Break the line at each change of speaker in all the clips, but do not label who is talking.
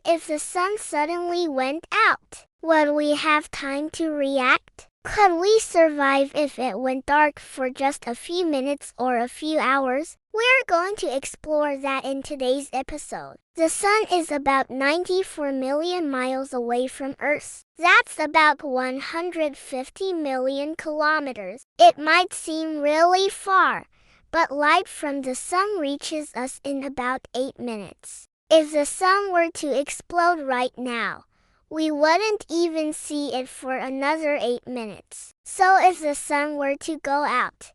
if the sun suddenly went out? Would we have time to react? Could we survive if it went dark for just a few minutes or a few hours? We're going to explore that in today's episode. The sun is about 94 million miles away from Earth. That's about 150 million kilometers. It might seem really far, but light from the sun reaches us in about 8 minutes. If the sun were to explode right now, we wouldn't even see it for another 8 minutes. So if the sun were to go out,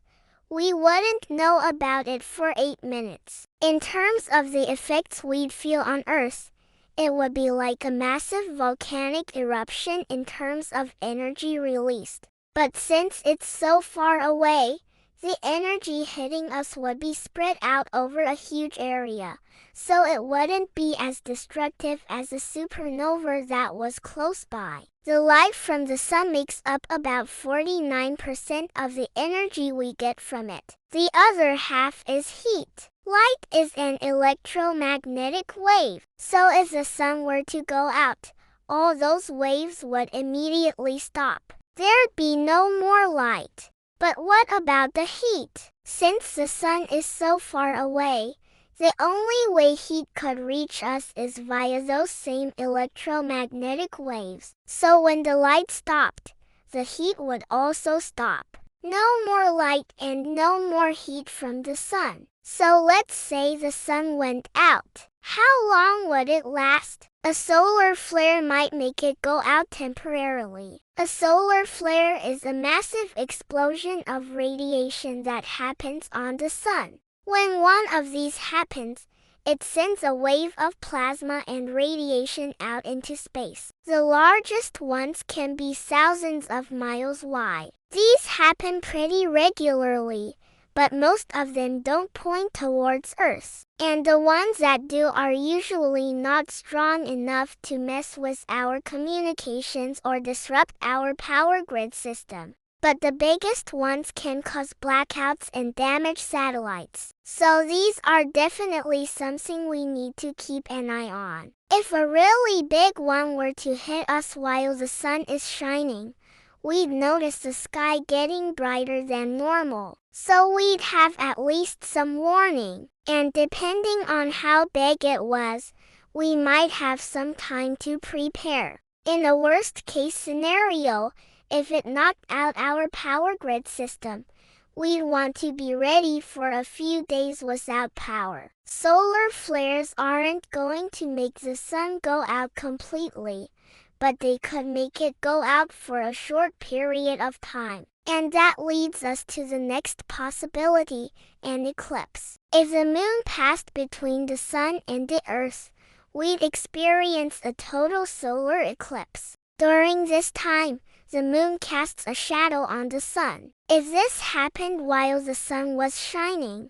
we wouldn't know about it for 8 minutes. In terms of the effects we'd feel on Earth, it would be like a massive volcanic eruption in terms of energy released. But since it's so far away, the energy hitting us would be spread out over a huge area, so it wouldn't be as destructive as a supernova that was close by. The light from the sun makes up about 49% of the energy we get from it. The other half is heat. Light is an electromagnetic wave, so if the sun were to go out, all those waves would immediately stop. There'd be no more light. But what about the heat? Since the sun is so far away, the only way heat could reach us is via those same electromagnetic waves. So when the light stopped, the heat would also stop. No more light and no more heat from the sun. So let's say the sun went out. How long would it last? A solar flare might make it go out temporarily. A solar flare is a massive explosion of radiation that happens on the sun. When one of these happens, it sends a wave of plasma and radiation out into space. The largest ones can be thousands of miles wide. These happen pretty regularly, but most of them don't point towards Earth. And the ones that do are usually not strong enough to mess with our communications or disrupt our power grid system. But the biggest ones can cause blackouts and damage satellites. So these are definitely something we need to keep an eye on. If a really big one were to hit us while the sun is shining, we'd notice the sky getting brighter than normal. So we'd have at least some warning. And depending on how big it was, we might have some time to prepare. In a worst-case scenario, if it knocked out our power grid system, we'd want to be ready for a few days without power. Solar flares aren't going to make the sun go out completely, but they could make it go out for a short period of time. And that leads us to the next possibility, an eclipse. If the moon passed between the sun and the Earth, we'd experience a total solar eclipse. During this time, the moon casts a shadow on the sun. If this happened while the sun was shining,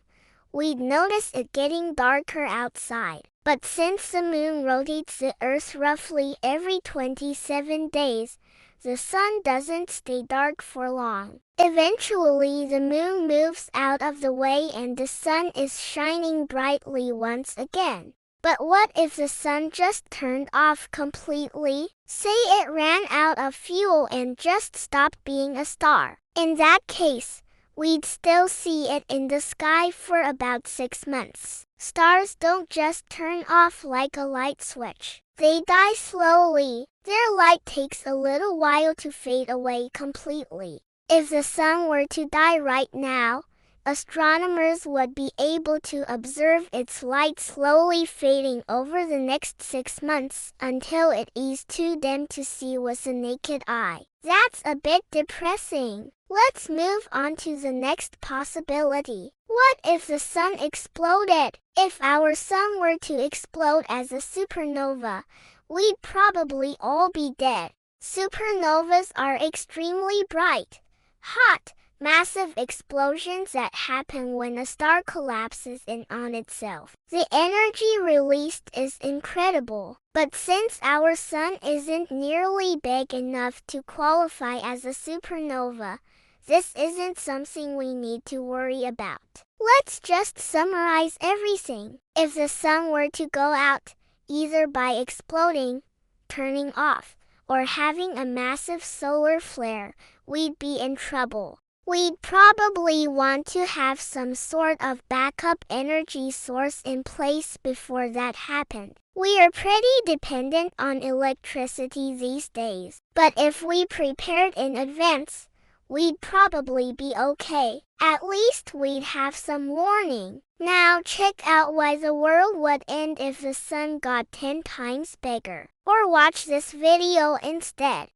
we'd notice it getting darker outside. But since the moon rotates the Earth roughly every 27 days, the sun doesn't stay dark for long. Eventually, the moon moves out of the way and the sun is shining brightly once again. But what if the sun just turned off completely? Say it ran out of fuel and just stopped being a star. In that case, we'd still see it in the sky for about 6 months. Stars don't just turn off like a light switch. They die slowly. Their light takes a little while to fade away completely. If the sun were to die right now, astronomers would be able to observe its light slowly fading over the next 6 months until it is too dim to see with the naked eye. That's a bit depressing. Let's move on to the next possibility. What if the sun exploded? If our sun were to explode as a supernova, we'd probably all be dead. Supernovas are extremely bright, hot, massive explosions that happen when a star collapses in on itself. The energy released is incredible, but since our sun isn't nearly big enough to qualify as a supernova, this isn't something we need to worry about. Let's just summarize everything. If the sun were to go out, either by exploding, turning off, or having a massive solar flare, we'd be in trouble. We'd probably want to have some sort of backup energy source in place before that happened. We are pretty dependent on electricity these days, but if we prepared in advance, we'd probably be okay. At least we'd have some warning. Now check out why the world would end if the sun got 10 times bigger. Or watch this video instead.